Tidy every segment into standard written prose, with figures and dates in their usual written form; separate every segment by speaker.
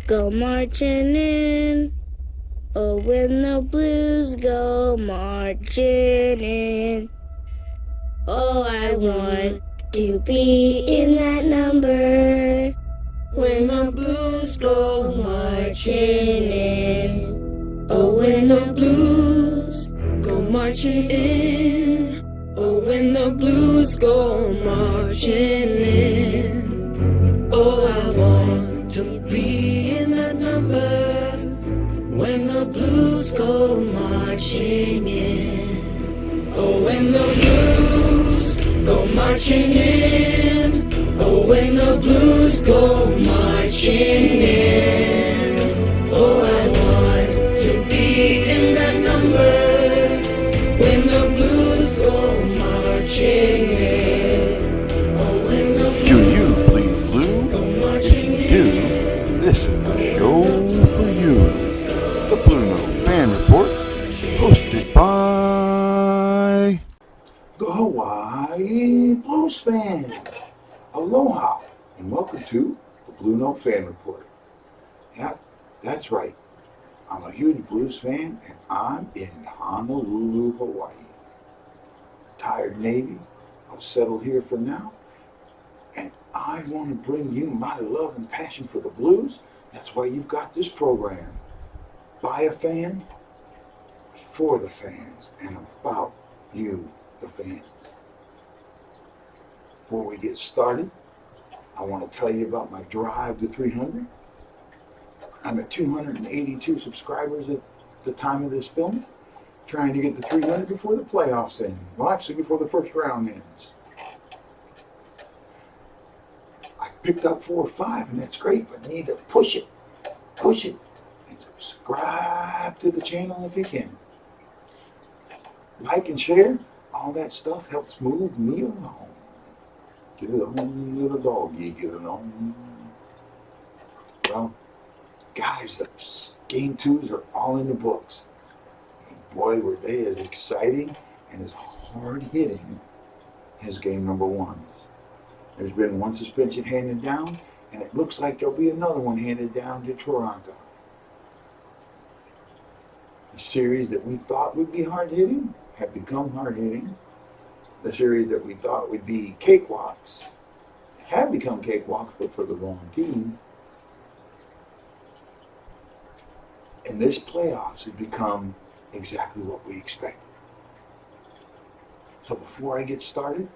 Speaker 1: go marching in. Oh, when the Blues go marching in. Oh, I want to be in that number. When the Blues go marching in. Oh, when the Blues go marching in. Oh, when the Blues go marching in. Oh, I want to be in that number. When the Blues go marching in. Oh, when the Blues go marching in. Oh, when the Blues go marching in. Oh, I want to be in that number. When the Blues go marching in. Oh, when the Blues
Speaker 2: Do you bleed blue?
Speaker 1: go
Speaker 2: If
Speaker 1: marching
Speaker 2: you do,
Speaker 1: in.
Speaker 2: this is the show for you. The Bluenote Fan Report, hosted by
Speaker 3: the Hawaii Blues fan. Aloha, and welcome to the Bluenote Fan Report. Yeah, that's right. I'm a huge blues fan, and I'm in Honolulu, Hawaii. Tired Navy, I've settled here for now, and I want to bring you my love and passion for the blues. That's why you've got this program. By a fan, for the fans, and about you, the fan. Before we get started, I want to tell you about my drive to 300. I'm at 282 subscribers at the time of this film, trying to get to 300 before the playoffs end. Well, actually, before the first round ends. I picked up 4 or 5, and that's great, but I need to push it, and subscribe to the channel if you can. Like and share, all that stuff helps move me along. Get it on, little doggy, get it on. Well, guys, the game 2s are all in the books. Boy, were they as exciting and as hard hitting as game number 1s. There's been 1 suspension handed down, and it looks like there'll be another one handed down to Toronto. The series that we thought would be hard hitting have become hard hitting. The series that we thought would be cakewalks have become cakewalks, but for the wrong team. And this playoffs has become exactly what we expected. So before I get started,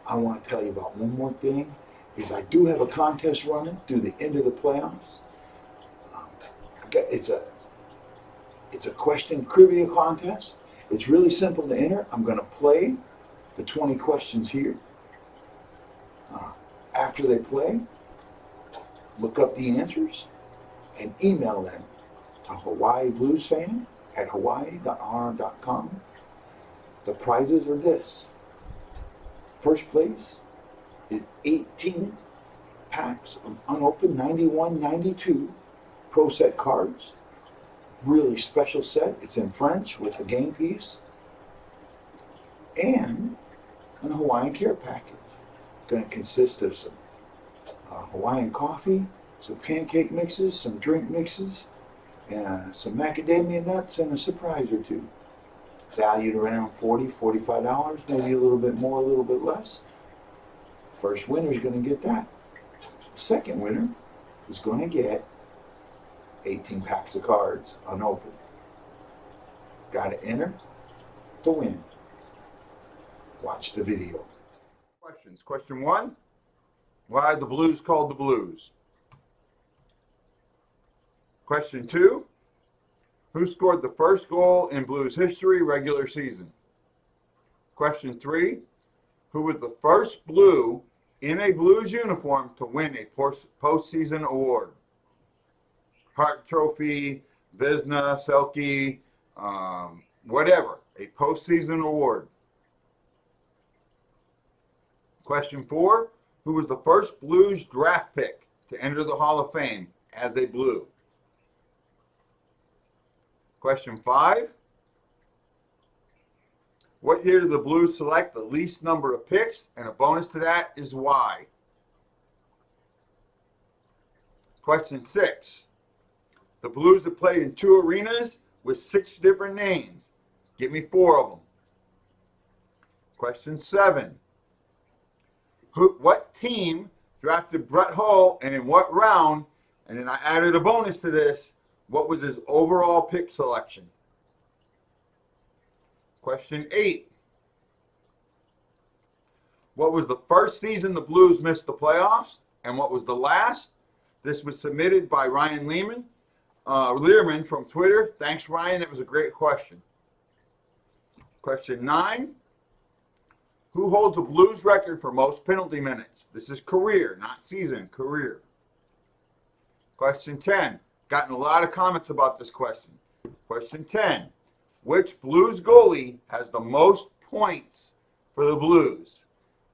Speaker 3: I want to tell you about one more thing, is I do have a contest running through the end of the playoffs. It's a question trivia contest. It's really simple to enter. I'm going to play the 20 questions here. After they play, look up the answers and email them to HawaiiBluesfan at hawaii.r.com. The prizes are this. First place is 18 packs of unopened 91-92 Pro Set cards. Really special set. It's in French with the game piece. And a Hawaiian care package. Going to consist of some Hawaiian coffee, some pancake mixes, some drink mixes, and some macadamia nuts, and a surprise or two. Valued around $40, $45, maybe a little bit more, a little bit less. First winner is going to get that. The second winner is going to get 18 packs of cards unopened. Got to enter to win. Watch the video. Questions. Question 1. Why are the Blues called the Blues? Question 2. Who scored the first goal in Blues history regular season? Question 3. Who was the first Blue in a Blues uniform to win a postseason award? Hart Trophy, Vezina, Selke, whatever. A postseason award. Question 4. Who was the first Blues draft pick to enter the Hall of Fame as a Blue? Question 5. What year did the Blues select the least number of picks? And a bonus to that is why. Question 6.
Speaker 4: The Blues have played in 2 arenas with 6 different names. Give me 4 of them. Question 7. What team drafted Brett Hull and in what round? And then I added a bonus to this. What was his overall pick selection? Question 8. What was the first season the Blues missed the playoffs? And what was the last? This was submitted by Ryan Learman from Twitter. Thanks, Ryan. It was a great question. Question 9. Who holds the Blues record for most penalty minutes? This is career, not season, career. Question 10. Gotten a lot of comments about this question. Question 10. Which Blues goalie has the most points for the Blues?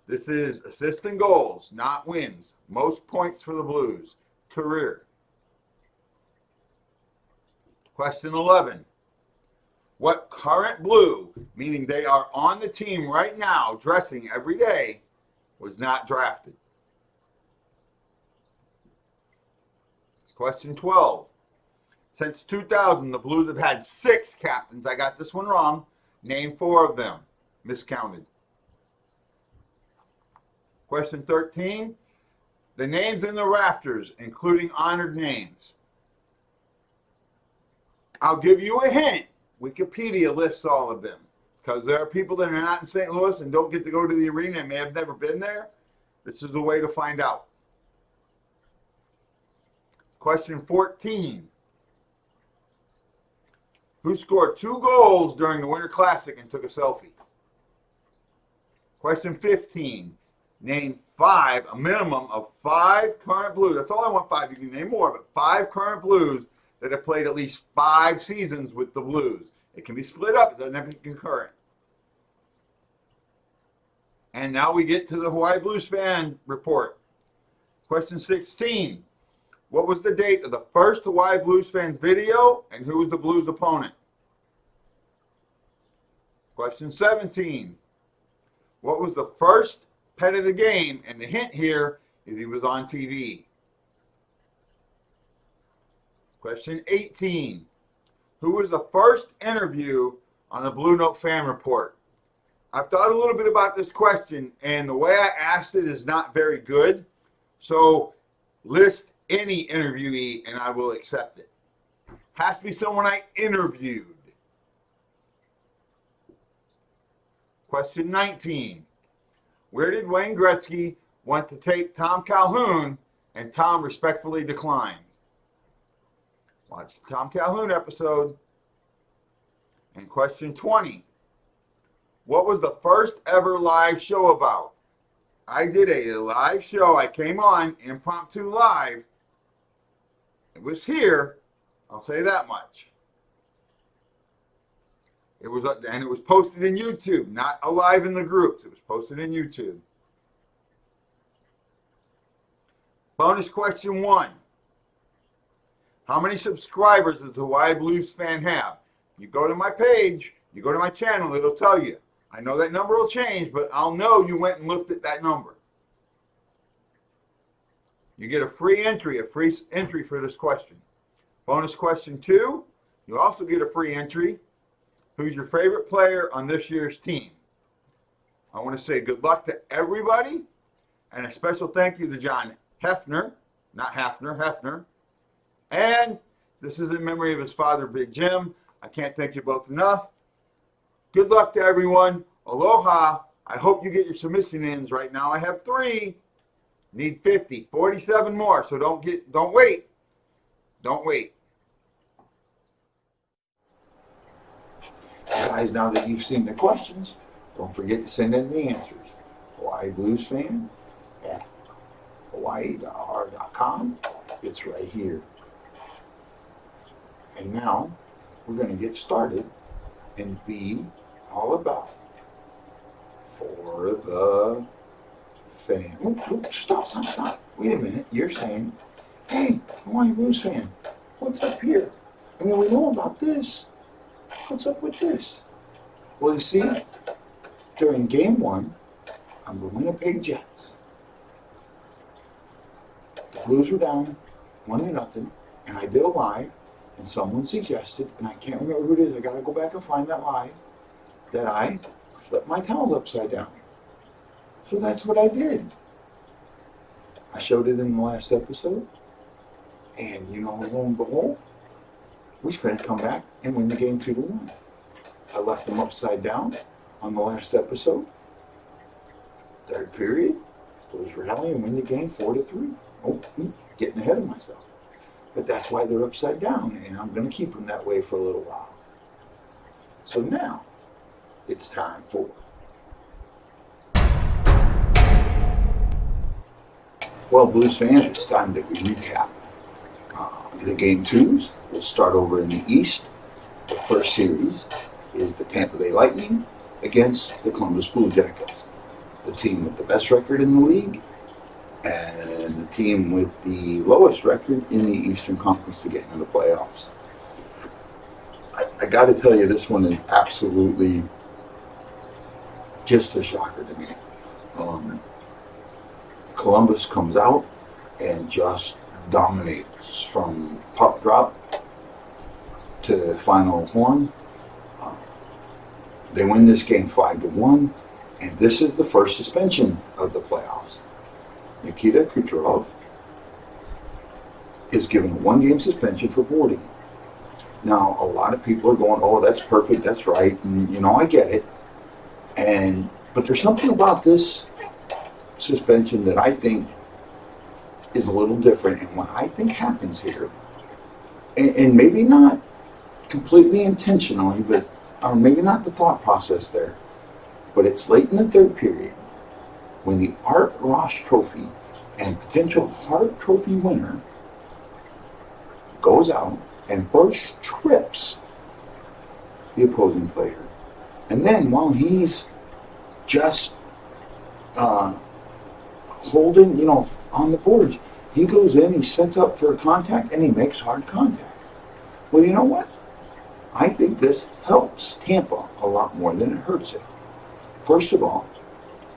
Speaker 4: This is assists and goals, not wins. Most points for the Blues. Career. Question 11. What current Blue, meaning they are on the team right now, dressing every day, was not drafted? Question 12. Since 2000, the Blues have had 6 captains. I got this one wrong. Name 4 of them. Miscounted. Question 13. The names in the rafters, including honored names. I'll give you a hint. Wikipedia lists all of them because there are people that are not in St. Louis and don't get to go to the arena and may have never been there. This is the way to find out. Question 14. Who scored 2 goals during the Winter Classic and took a selfie? Question 15. Name 5, a minimum of 5 current Blues. That's all I want, 5. You can name more, but 5 current Blues that have played at least 5 seasons with the Blues. It can be split up. It doesn't have to be concurrent. And now we get to the Hawaii Blues fan report. Question 16. What was the date of the first Hawaii Blues fans video and who was the Blues opponent? Question 17. What was the first pet of the game? And the hint here is he was on TV. Question 18. Who was the first interview on the Bluenote fan report? I've thought a little bit about this question, and the way I asked it is not very good. So list any interviewee, and I will accept it. Has to be someone I interviewed. Question 19. Where did Wayne Gretzky want to take Tom Calhoun, and Tom respectfully declined? Watch the Tom Calhoun episode. And question 20. What was the first ever live show about? I did a live show. I came on impromptu live. It was here. I'll say that much. It was, and it was posted in YouTube, not alive in the groups. It was posted in YouTube. Bonus question 1. How many subscribers does the Hawaii Blues fan have? You go to my page, you go to my channel, it'll tell you. I know that number will change, but I'll know you went and looked at that number. You get a free entry for this question. Bonus question 2, you also get a free entry. Who's your favorite player on this year's team? I want to say good luck to everybody, and a special thank you to John Hefner, not Hafner, Hefner. And this is in memory of his father, Big Jim. I can't thank you both enough. Good luck to everyone. Aloha. I hope you get your submission ins right now. I have 3. Need 50. 47 more. So don't wait. Don't wait.
Speaker 3: Guys, now that you've seen the questions, don't forget to send in the answers. HawaiiBluesfan at hawaii.r.com. It's right here. And now we're going to get started and be all about for the fan. Oh, stop. Wait a minute. You're saying, hey, Hawaii Blues fan, what's up here? I mean, we know about this. What's up with this? Well, you see, during game 1 on the Winnipeg Jets, the Blues were down 1-0, and I did a live, And someone suggested, and I can't remember who it is, I gotta go back and find that live, that I flip my towels upside down. So that's what I did. I showed it in the last episode, and lo and behold, we finna come back and win the game 2-1. I left them upside down on the last episode. Third period, Blues rally and win the game 4-3. Oh, getting ahead of myself. But that's why they're upside down, and I'm going to keep them that way for a little while. So now, it's time for... Well, Blues fans, it's time that we recap. The game 2s will start over in the East. The first series is the Tampa Bay Lightning against the Columbus Blue Jackets, the team with the best record in the league and the team with the lowest record in the Eastern Conference to get into the playoffs. I got to tell you, this one is absolutely just a shocker to me. Columbus comes out and just dominates from puck drop to final horn. They win this game 5-1, and this is the first suspension of the playoffs. Nikita Kucherov is given a 1-game suspension for boarding. Now, a lot of people are going, "Oh, that's perfect, that's right," and I get it. But there's something about this suspension that I think is a little different, and what I think happens here, and maybe not completely intentionally, but or maybe not the thought process there, but it's late in the third period when the Art Ross Trophy and potential Hart Trophy winner goes out and first trips the opposing player. And then while he's just holding, on the boards, he goes in, he sets up for a contact, and he makes hard contact. Well, you know what? I think this helps Tampa a lot more than it hurts it. First of all,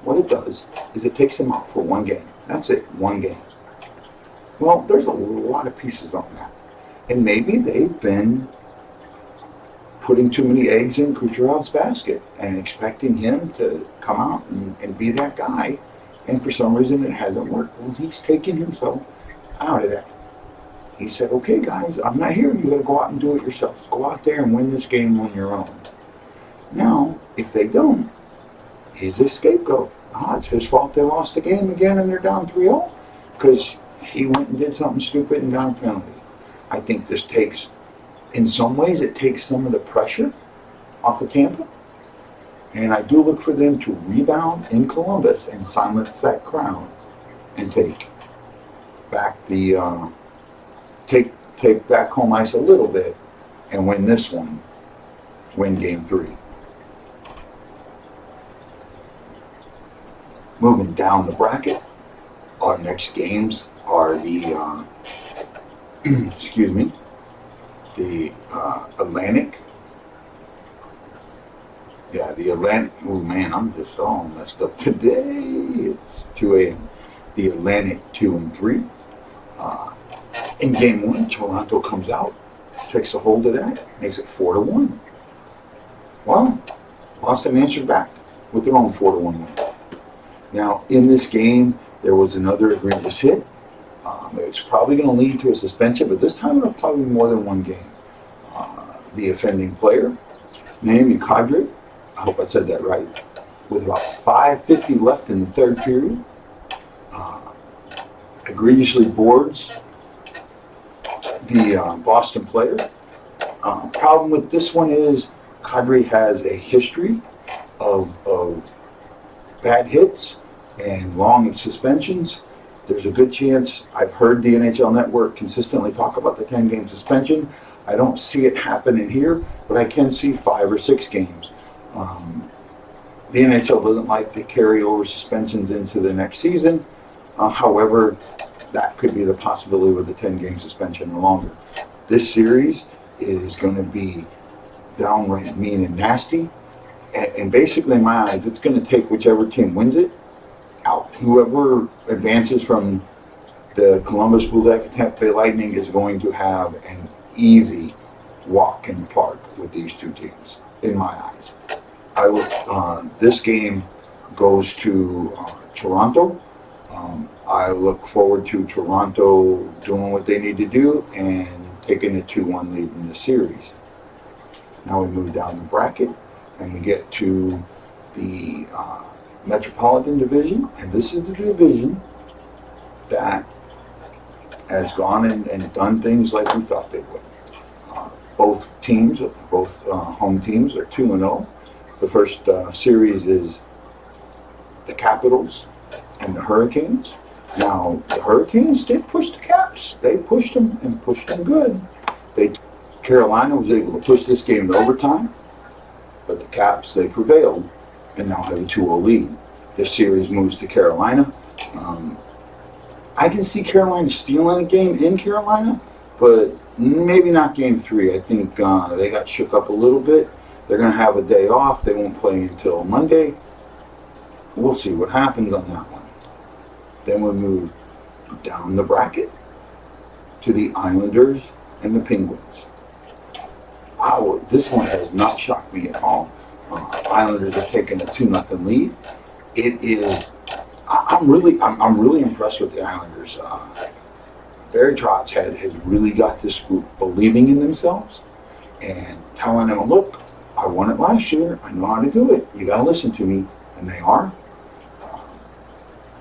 Speaker 3: what it does is it takes him out for 1 game. That's it, 1 game. Well, there's a lot of pieces on that. And maybe they've been putting too many eggs in Kucherov's basket and expecting him to come out and be that guy. And for some reason it hasn't worked. Well, he's taken himself out of that. He said, "Okay, guys, I'm not here. You got to go out and do it yourselves. Go out there and win this game on your own." Now, if they don't, he's a scapegoat. It's his fault they lost the game again and they're down 3-0 because he went and did something stupid and got a penalty. I think this takes, in some ways, it takes some of the pressure off of Tampa. And I do look for them to rebound in Columbus and silence that crowd and take back the take back home ice a little bit and win this one, win game 3. Moving down the bracket, our next games are the the Atlantic. Yeah, the Atlantic. Oh man, I'm just all messed up today. It's 2 a.m. The Atlantic 2 and 3. In game 1, Toronto comes out, takes a hold of that, makes it 4-1. Well, Boston answered back with their own 4-1 win. Now, in this game, there was another egregious hit. It's probably going to lead to a suspension, but this time it'll probably be more than 1 game. The offending player, Naomi Kadri, I hope I said that right, with about 5:50 left in the third period, egregiously boards the Boston player. Problem with this one is Kadri has a history of bad hits and long suspensions. There's a good chance, I've heard the NHL Network consistently talk about the 10-game suspension. I don't see it happening here, but I can see 5 or 6 games. The NHL doesn't like to carry over suspensions into the next season. However, that could be the possibility with the 10-game suspension or longer. This series is going to be downright mean and nasty. And basically, in my eyes, it's going to take whichever team wins it out. Whoever advances from the Columbus Blue Jackets Tampa Bay Lightning is going to have an easy walk in the park with these two teams, in my eyes. I look. This game goes to Toronto. I look forward to Toronto doing what they need to do and taking a 2-1 lead in the series. Now we move down the bracket and we get to the Metropolitan Division, and this is the division that has gone and done things like we thought they would. Both home teams are 2-0. The first series is the Capitals and the Hurricanes. Now, the Hurricanes did push the Caps. They pushed them and pushed them good. Carolina was able to push this game to overtime, but the Caps, they prevailed and now have a 2-0 lead. This series moves to Carolina. I can see Carolina stealing a game in Carolina, but maybe not game 3. I think they got shook up a little bit. They're going to have a day off. They won't play until Monday. We'll see what happens on that one. Then we'll move down the bracket to the Islanders and the Penguins. This one has not shocked me at all. Islanders have taken a 2-0 lead. It is. I'm really impressed with the Islanders. Barry Trotz has really got this group believing in themselves and telling them, look, I won it last year. I know how to do it. You got to listen to me. And they are.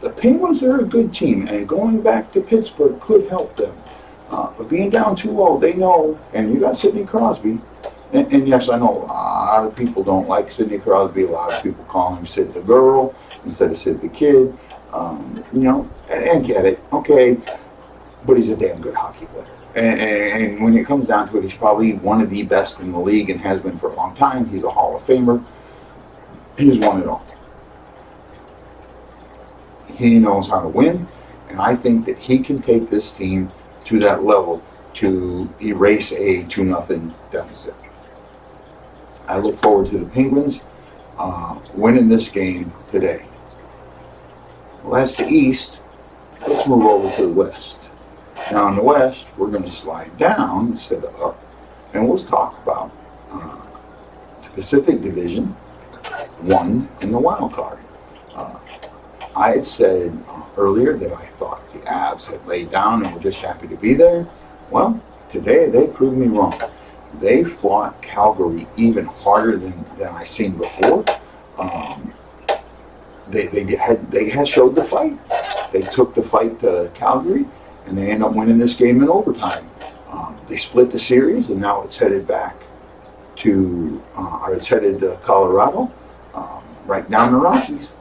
Speaker 3: The Penguins are a good team, and going back to Pittsburgh could help them. But being down 2-0, they know, and you got Sidney Crosby. And yes, I know a lot of people don't like Sidney Crosby. A lot of people call him Sid the Girl instead of Sid the Kid. And get it, okay. But he's a damn good hockey player. And when it comes down to it, he's probably one of the best in the league and has been for a long time. He's a Hall of Famer. He's won it all. He knows how to win, and I think that he can take this team to that level to erase a 2-0 deficit. I look forward to the Penguins winning this game today. Well, that's the East. Let's move over to the West. Now in the West, we're going to slide down instead of up, and we'll talk about the Pacific Division 1 and the wild card. I had said earlier that I thought the Avs had laid down and were just happy to be there. Well, today they proved me wrong. They fought Calgary even harder than I seen before. They had showed the fight. They took the fight to Calgary, and they ended up winning this game in overtime. They split the series, and now it's headed back to Colorado, right down the Rockies.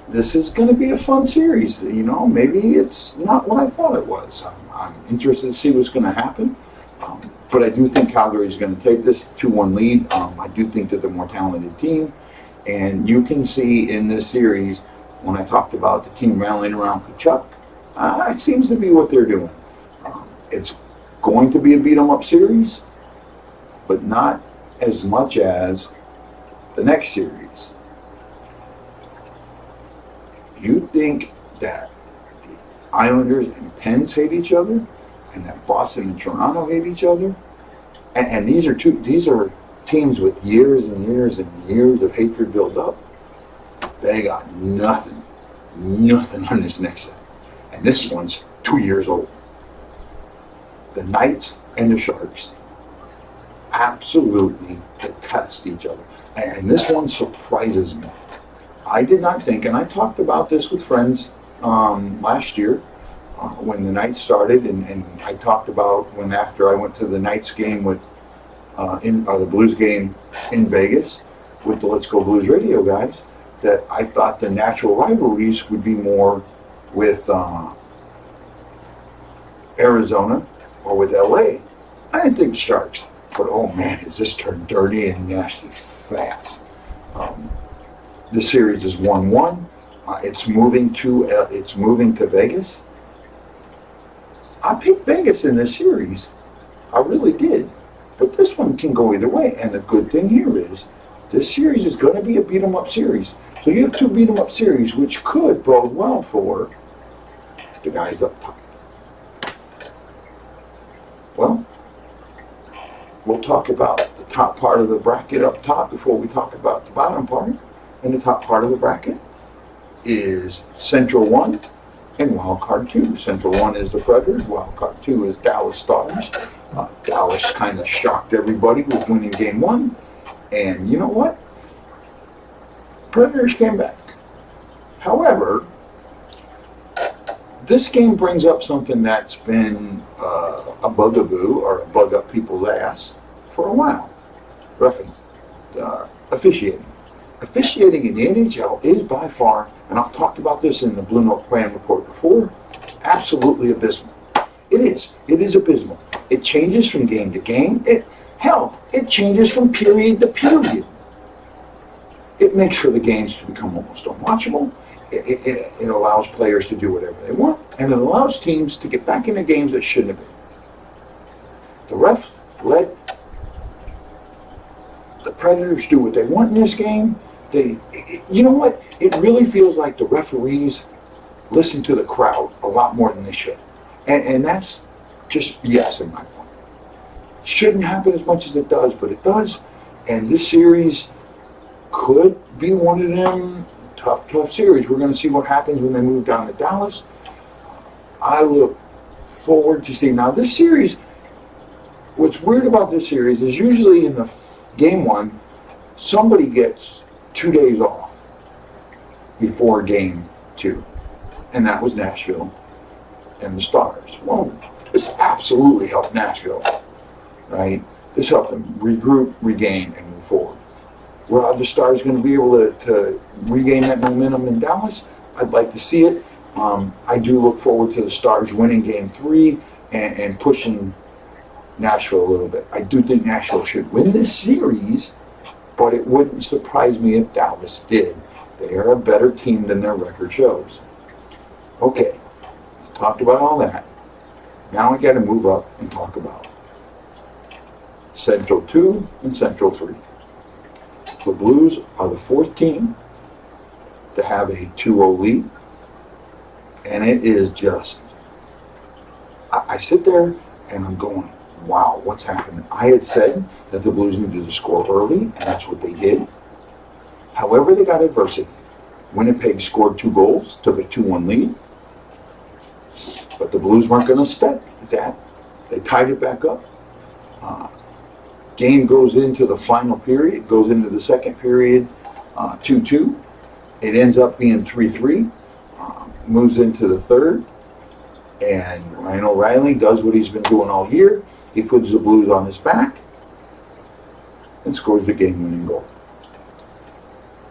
Speaker 3: This is going to be a fun series. Maybe it's not what I thought it was. I'm interested to see what's going to happen. But I do think Calgary is going to take this 2-1 lead. I do think that they're a more talented team. And you can see in this series, when I talked about the team rallying around Kachuk, it seems to be what they're doing. It's going to be a beat-em-up series, but not as much as the next series. You think that the Islanders and Pens hate each other, and that Boston and Toronto hate each other, and these are teams with years and years and years of hatred built up. They got nothing on this next set, and this one's 2 years old. The Knights and the Sharks absolutely detest each other, and this one surprises me. I did not think, and I talked about this with friends last year when the Knights started, and I talked about after I went to the Knights game the Blues game in Vegas with the Let's Go Blues radio guys, that I thought the natural rivalries would be more with Arizona or with LA. I didn't think the Sharks, but oh man, has this turned dirty and nasty fast. The series is 1-1. It's moving to Vegas. I picked Vegas in this series. I really did. But this one can go either way. And the good thing here is this series is going to be a beat-em-up series. So you have two beat-em-up series, which could bode well for the guys up top. Well, we'll talk about the top part of the bracket up top before we talk about the bottom part. And the top part of the bracket is Central 1 and Wild Card 2. Central 1 is the Predators, Wild Card 2 is Dallas Stars. Dallas kind of shocked everybody with winning Game 1. And you know what? Predators came back. However, this game brings up something that's been a bugaboo or a bug up people's ass for a while. Roughing, officiating. Officiating in the NHL is by far, and I've talked about this in the Bluenote fan report before, absolutely abysmal. It is. It is abysmal. It changes from game to game. It changes from period to period. It makes for the games to become almost unwatchable. It allows players to do whatever they want, and it allows teams to get back into games that shouldn't have been. The refs let the Predators do what they want in this game. You know what? It really feels like the referees listen to the crowd a lot more than they should. And that's just BS in my point. It shouldn't happen as much as it does, but it does. And this series could be one of them tough series. We're going to see what happens when they move down to Dallas. I look forward to seeing. Now, this series, what's weird about this series is usually in the Game 1, somebody gets 2 days off before Game 2. And that was Nashville and the Stars. Well, this absolutely helped Nashville, right? This helped them regroup, regain, and move forward. Well, are the Stars going to be able to regain that momentum in Dallas? I'd like to see it. I do look forward to the Stars winning Game 3 and pushing Nashville a little bit. I do think Nashville should win this series, but it wouldn't surprise me if Dallas did. They are a better team than their record shows. Okay, talked about all that. Now we got to move up and talk about Central 2 and Central 3. The Blues are the fourth team to have a 2-0 lead. And it is just, I sit there and I'm going, wow, what's happening? I had said that the Blues needed to score early, and that's what they did. However, they got adversity. Winnipeg scored 2 goals, took a 2-1 lead. But the Blues weren't going to step at that. They tied it back up. Game goes into the final period, goes into the second period, 2-2. It ends up being 3-3. Moves into the third. And Ryan O'Reilly does what he's been doing all year. He puts the Blues on his back and scores the game-winning goal.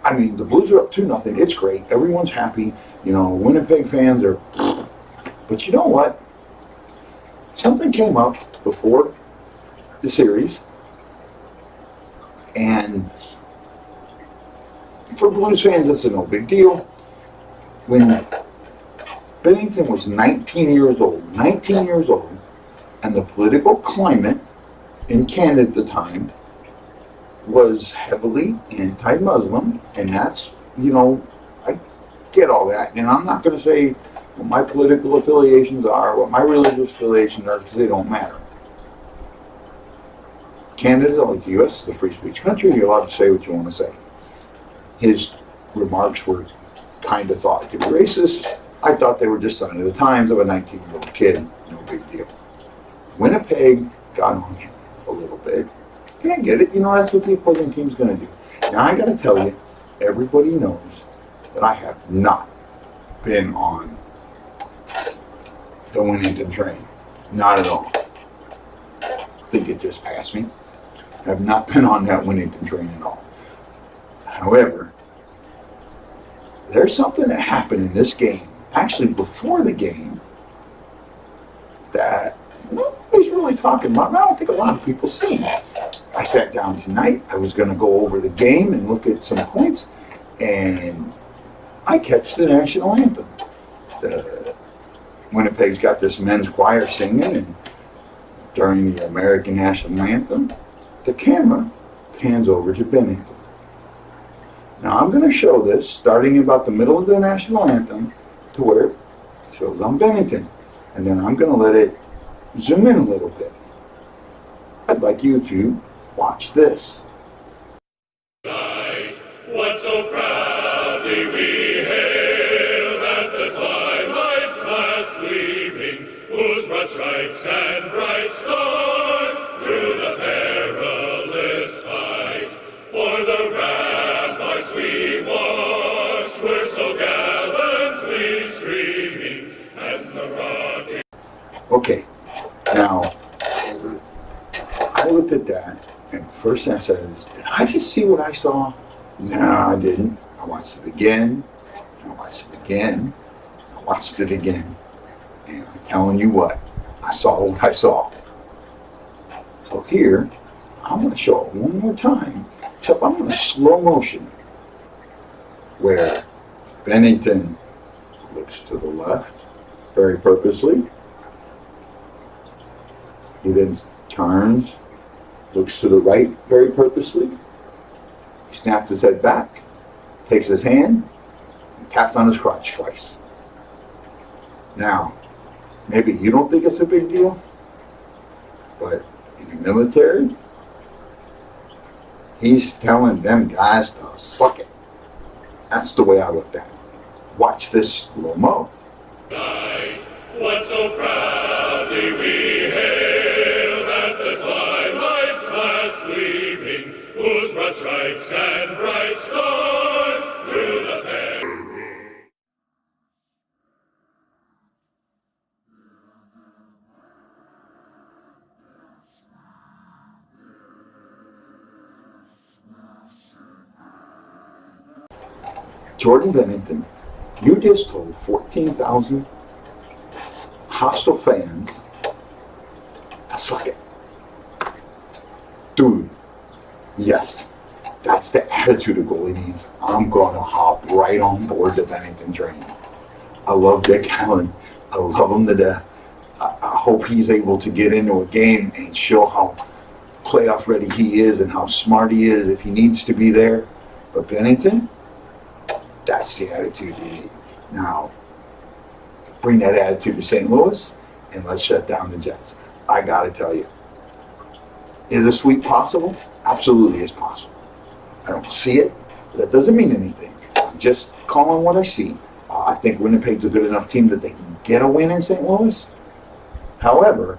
Speaker 3: I mean, the Blues are up 2-0. It's great. Everyone's happy. You know, Winnipeg fans are... But you know what? Something came up before the series. And for Blues fans, it's a no big deal. When Binnington was 19 years old, and the political climate in Canada at the time was heavily anti-Muslim, and that's, you know, I get all that, and I'm not going to say what my political affiliations are, what my religious affiliations are, because they don't matter. Canada, like the U.S., is a free speech country. You're allowed to say what you want to say. His remarks were kind of thought to be racist. I thought they were just sign of the times of a 19-year-old kid. No big deal. Winnipeg got on him a little bit. And I get it. You know, that's what the opposing team's going to do. Now, I got to tell you, everybody knows that I have not been on the Binnington train. Not at all. I think it just passed me. I have not been on that Binnington train at all. However, there's something that happened in this game, actually before the game, that nobody's really talking about. And I don't think a lot of people seen it. I sat down tonight. I was going to go over the game and look at some points, and I catch the national anthem. Winnipeg's got this men's choir singing, and during the American national anthem, the camera pans over to Binnington. Now I'm going to show this starting about the middle of the national anthem to where it shows on Binnington. And then I'm going to let it zoom in a little bit. I'd like you to watch this.
Speaker 5: What so proudly we hailed at the twilight's last gleaming, whose broad stripes and bright stars through the perilous fight o'er the ramparts we watched were so gallantly streaming, and the rocket.
Speaker 3: Okay, now, I looked at that, and the first thing I said is, did I just see what I saw? No, I didn't. I watched it again. I watched it again. I watched it again. And I'm telling you what, I saw what I saw. So here, I'm going to show it one more time, except I'm going to slow motion, where Binnington looks to the left, very purposely. He then turns, looks to the right very purposely. He snaps his head back, takes his hand, and taps on his crotch twice. Now, maybe you don't think it's a big deal, but in the military, he's telling them guys to suck it. That's the way I looked at it. Watch this slow-mo.
Speaker 5: What so proudly we hailed at the twilight's last gleaming, whose broad stripes and bright stars through the
Speaker 3: Jordan Binnington, you just told 14,000 hostile fans to suck it. Dude, yes, that's the attitude a goalie needs. I'm going to hop right on board the Binnington train. I love Dick Allen. I love him to death. I hope he's able to get into a game and show how playoff ready he is and how smart he is if he needs to be there. But Binnington, that's the attitude you need. Now, bring that attitude to St. Louis, and let's shut down the Jets. I got to tell you, is a sweep possible? Absolutely is possible. I don't see it, but that doesn't mean anything. I'm just calling what I see. I think Winnipeg's a good enough team that they can get a win in St. Louis. However,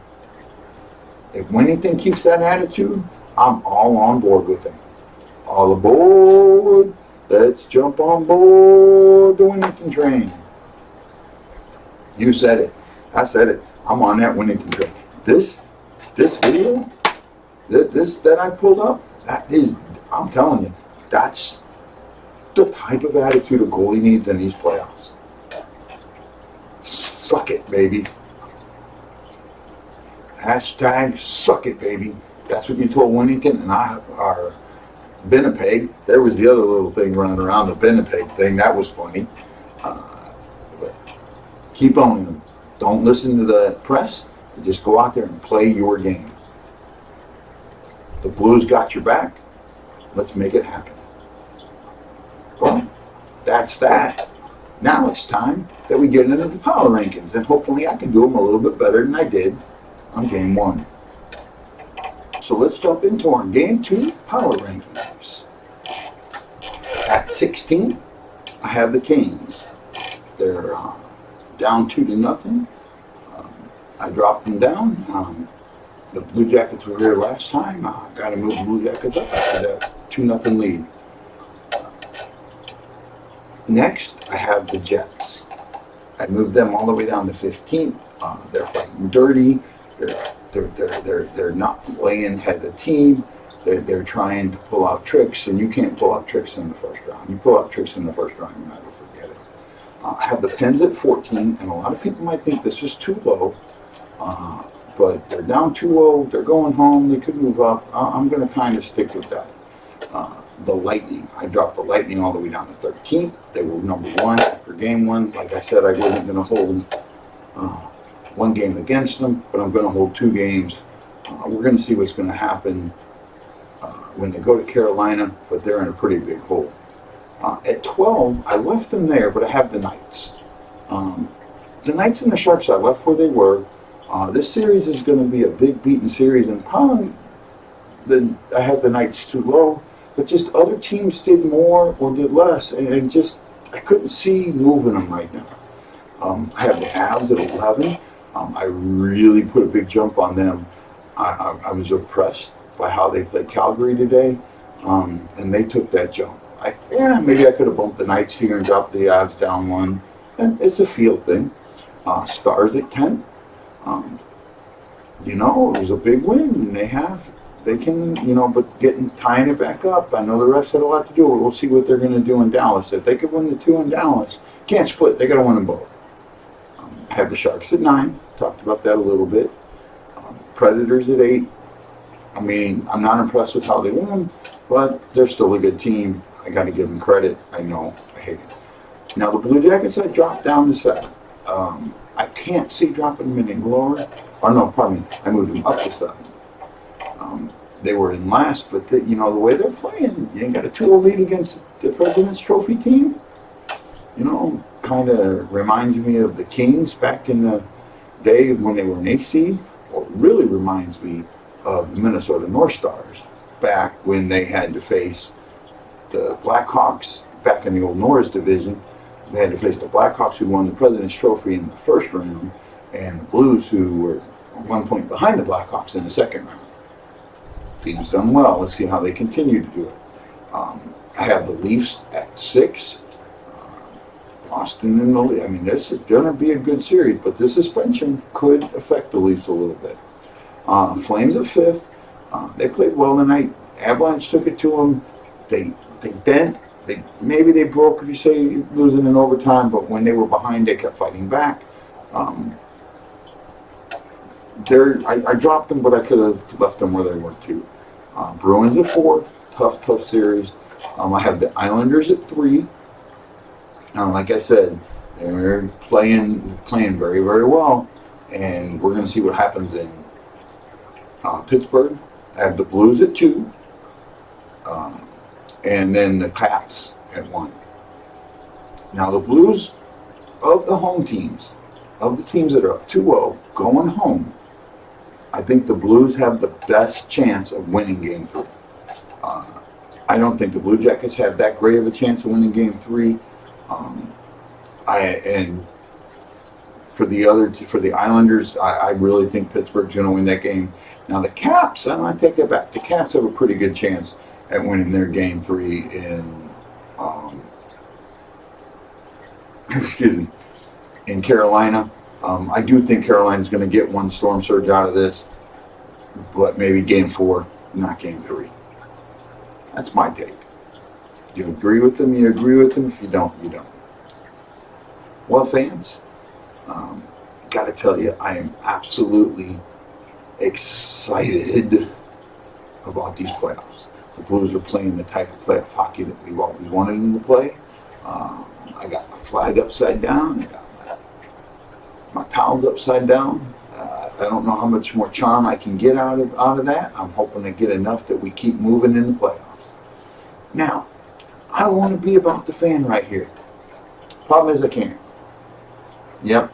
Speaker 3: if Winnington keeps that attitude, I'm all on board with him. All aboard. Let's jump on board the Winnington train. You said it. I said it. I'm on that Winnington train. This video, this that I pulled up, that is, I'm telling you, that's the type of attitude a goalie needs in these playoffs. Suck it, baby. Hashtag suck it, baby. That's what you told Winnington and I are. Binnipeg, there was the other little thing running around, the Binnipeg thing. That was funny. But keep owning them. Don't listen to the press. Just go out there and play your game. The Blues got your back. Let's make it happen. Well, that's that. Now it's time that we get into the power rankings, and hopefully I can do them a little bit better than I did on game one. So let's jump into our game 2 power rankings. At 16, I have the Canes. They're down 2-0. I dropped them down. The Blue Jackets were here last time. I got to move the Blue Jackets up after that 2-0 lead. Next, I have the Jets. I moved them all the way down to 15th. They're fighting dirty. They're not playing as a team. They're trying to pull out tricks, and you can't pull out tricks in the first round. You pull out tricks in the first round, you might as well forget it. I have the Pens at 14, and a lot of people might think this is too low, but they're down 2-0. They're going home. They could move up. I'm going to kind of stick with that. The Lightning. I dropped the Lightning all the way down to 13th. They were number 1 after game 1. Like I said, I wasn't going to hold one game against them, but I'm going to hold 2 games. We're going to see what's going to happen when they go to Carolina, but they're in a pretty big hole. At 12, I left them there, but I have the Knights. The Knights and the Sharks, I left where they were. This series is going to be a big beaten series, and probably I had the Knights too low, but just other teams did more or did less, and just I couldn't see moving them right now. I have the Avs at 11. I really put a big jump on them. I was impressed by how they played Calgary today, and they took that jump. Maybe I could have bumped the Knights here and dropped the Avs down one. And it's a feel thing. Stars at 10. It was a big win. They can, but tying it back up. I know the refs had a lot to do with it. We'll see what they're going to do in Dallas. If they could win the 2 in Dallas, can't split. They got to win them both. I have the Sharks at 9. Talked about that a little bit. Predators at 8. I mean, I'm not impressed with how they won, but they're still a good team. I got to give them credit. I know I hate it. Now the Blue Jackets I dropped down to 7. I can't see dropping them any lower. Or no, pardon me. I moved them up to 7. They were in last, but the way they're playing, you got a 2-0 lead against the President's Trophy team. Kind of reminds me of the Kings back in the day when they were an 8th seed. Or really reminds me of the Minnesota North Stars back when they had to face the Blackhawks back in the old Norris division. They had to face the Blackhawks, who won the President's Trophy in the first round, and the Blues, who were 1 point behind the Blackhawks in the second round. Team's done well. Let's see how they continue to do it. I have the Leafs at 6. Boston in the lead. I mean, this is going to be a good series, but this suspension could affect the Leafs a little bit. Flames at 5th. They played well tonight. Avalanche took it to them. They bent. Maybe they broke, if you say losing in overtime, but when they were behind, they kept fighting back. I dropped them, but I could have left them where they were too. Bruins at 4. Tough series. I have the Islanders at 3. Like I said, they're playing very, very well, and we're going to see what happens in Pittsburgh. I have the Blues at 2, and then the Caps at 1. Now the Blues, of the home teams, of the teams that are up 2-0 going home, I think the Blues have the best chance of winning Game 3. I don't think the Blue Jackets have that great of a chance of winning Game 3. And for the Islanders, I really think Pittsburgh's going to win that game. Now the Caps, I take that back. The Caps have a pretty good chance at winning their Game 3 in, in Carolina. I do think Carolina's going to get one storm surge out of this, but maybe Game 4, not Game 3. That's my take. If you agree with them, you agree with them. If you don't, you don't. Well, fans, got to tell you, I am absolutely excited about these playoffs. The Blues are playing the type of playoff hockey that we've always wanted them to play. I got my flag upside down. I got my towels upside down. I don't know how much more charm I can get out of that. I'm hoping to get enough that we keep moving in the playoffs. Now, I want to be about the fan right here. Problem is I can't. Yep.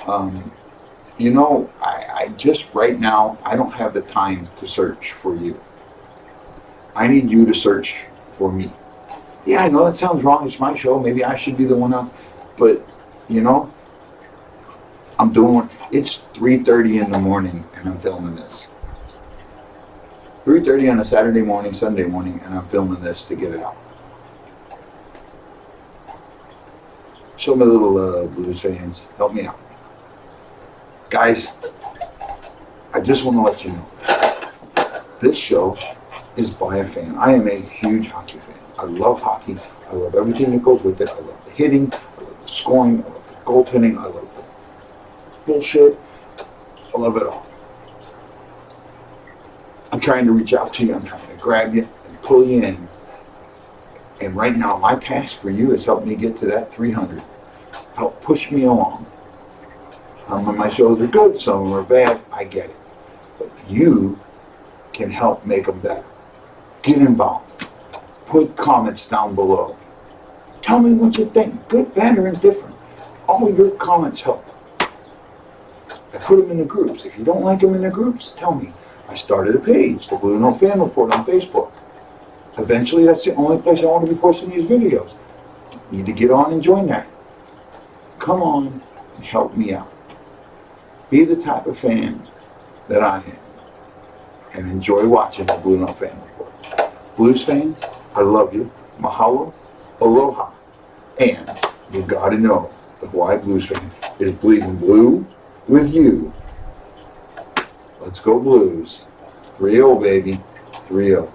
Speaker 3: I just right now, I don't have the time to search for you. I need you to search for me. Yeah, I know that sounds wrong. It's my show. Maybe I should be the one up. But, I'm doing, it's 3:30 in the morning and I'm filming this. 3:30 on a Saturday morning, Sunday morning, and I'm filming this to get it out. Show me a little love, Blues fans. Help me out. Guys, I just want to let you know, this show is by a fan. I am a huge hockey fan. I love hockey. I love everything that goes with it. I love the hitting. I love the scoring. I love the goaltending. I love the bullshit. I love it all. I'm trying to reach out to you. I'm trying to grab you and pull you in. And right now, my task for you is help me get to that 300. Help push me along. Some of my shows are good, some of them are bad. I get it. But you can help make them better. Get involved. Put comments down below. Tell me what you think. Good, bad, or indifferent. All your comments help. I put them in the groups. If you don't like them in the groups, tell me. I started a page, the Bluenote Fan Report on Facebook. Eventually, that's the only place I want to be posting these videos. You need to get on and join that. Come on and help me out. Be the type of fan that I am and enjoy watching the Bluenote Fan Report. Blues fans, I love you. Mahalo, aloha, and you gotta know the Hawaii Blues fan is bleeding blue with you. Let's go Blues. 3-0, baby. 3-0.